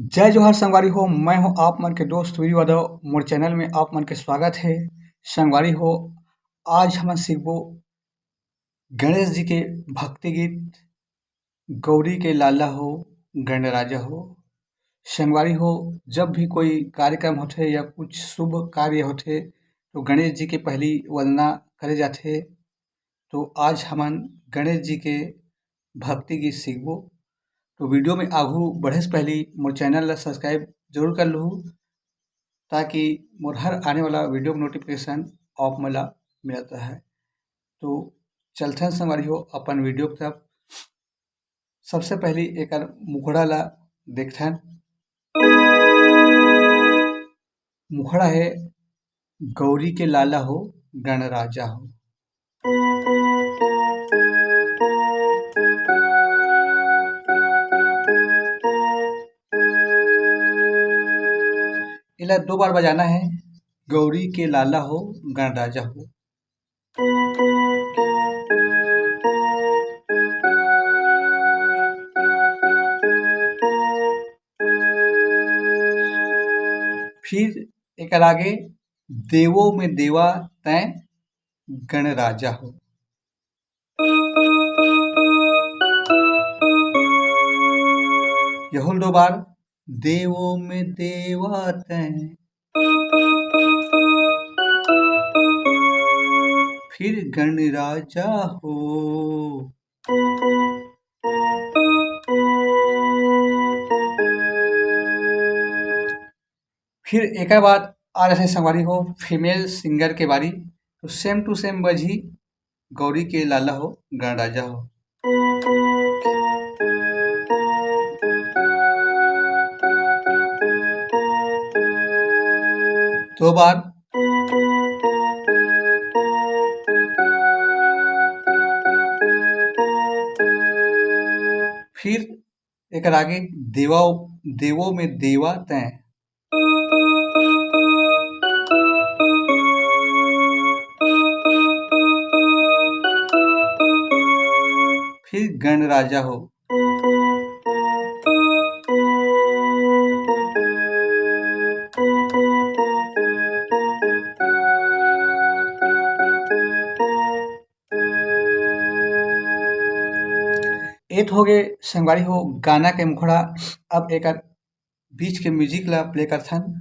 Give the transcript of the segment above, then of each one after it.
जय जोहार संगवारी हो। मैं हूं आप मन के दोस्त वीर यादव। मोर चैनल में आप मन के स्वागत है। संगवारी हो, आज हमन सीखबो गणेश जी के भक्ति गीत। गौरी के लाला हो गणराजा हो। संगवारी हो, जब भी कोई कार्यक्रम होथे या कुछ शुभ कार्य होथे तो गणेश जी के पहली वंदना करे जाथे। तो आज हमन गणेश जी के भक्ति गीत सीखबो। तो वीडियो में आघू बढ़े से पहले मोर चैनल ला सब्सक्राइब जरूर कर लहू, ताकि मोर हर आने वाला वीडियो का नोटिफिकेशन आप मन ला मिलत रहे। तो चलथन संगवारी हो अपन वीडियो की तरफ। सबसे पहले एकर मुखड़ा ला देखथन। मुखड़ा है गौरी के लाला हो गणराजा हो। इला 2 बार बजाना है। गौरी के लाला हो गणराजा हो। फिर एकर आगे देवों में देवा तैं गणराजा हो। यहुल 2 बार देवों में देवा तैं। फिर गणराजा हो। फिर एक बाद आ रहे संगवारी हो फीमेल सिंगर के बारी। तो सेम टू सेम बजी गौरी के लाला हो गणराजा हो। दो बार फिर एक आगे देवों में देवा तैं। फिर गणराजा हो। एक हो गए संगवारी हो गाना के मुखड़ा। अब एक बीच के म्यूजिक ला प्ले करथन।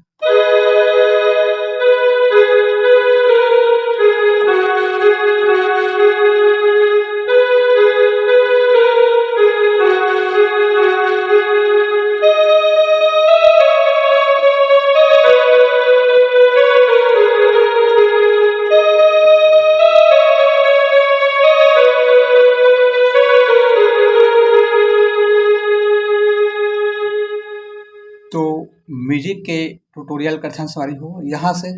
तो म्यूजिक के ट्यूटोरियल करथन सवारी हो यहाँ से।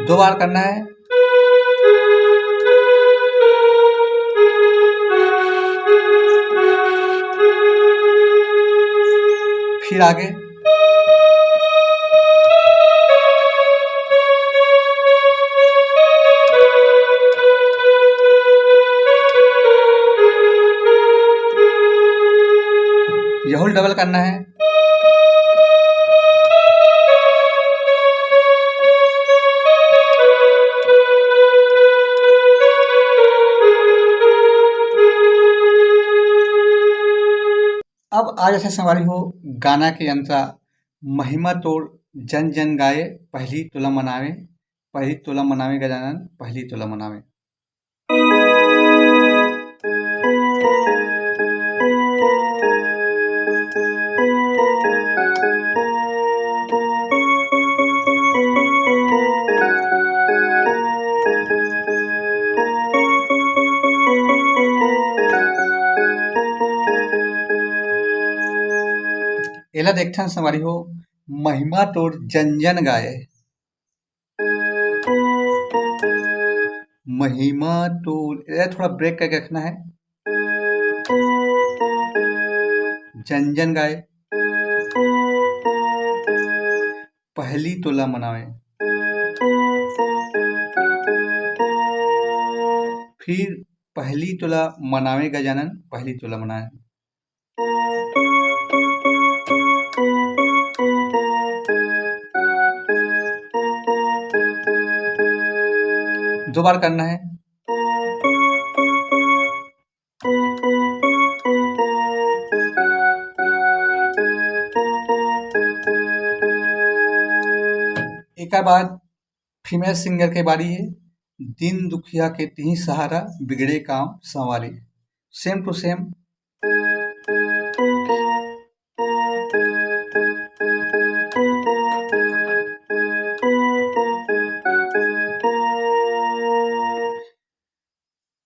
दो बार करना है। फिर आगे यहुल डबल करना है। अब आज ऐसे संवारी हो गाना के अंतरा। महिमा तोड़ जन जन गाए पहली तुला मनावे। पहली तुला मनावे गजानन पहली तुला मनावे। एला देखथन संवारी हो महिमा तोड़ जन जन गाए। महिमा तोड़ थोड़ा ब्रेक करके रखना है। जन जन गाए, पहली तोला मनावे, फिर पहली तोला मनावे गजानन, पहली तोला मनाए। दो बार करना है। एक बाद फीमेल सिंगर के बारी है। दिन दुखिया के तिही सहारा, बिगड़े काम संवारे। Same to same.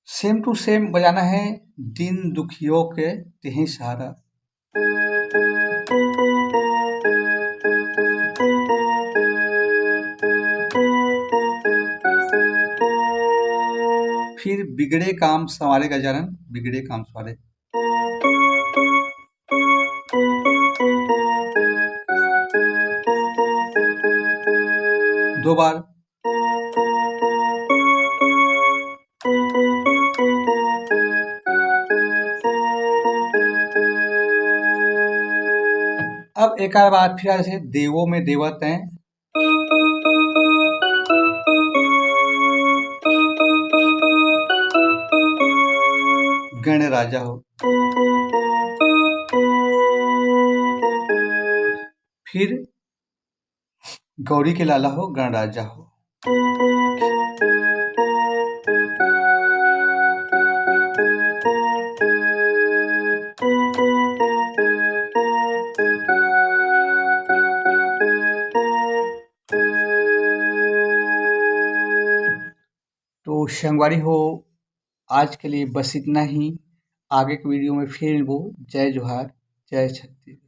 Same to same बजाना है। दिन दुखियों के तिही सहारा। फिर बिगड़े काम संवारे गजानन, बिगड़े काम संवारे। दो बार। अब एक बार फिर से देवों में देवत हैं। गणराजा हो। फिर गौरी के लाला हो, गणराजा हो। तो संगवारी हो, आज के लिए बस इतना ही। आगे के वीडियो में फिर मिलबो। जय जोहार, जय छत्तीसगढ़।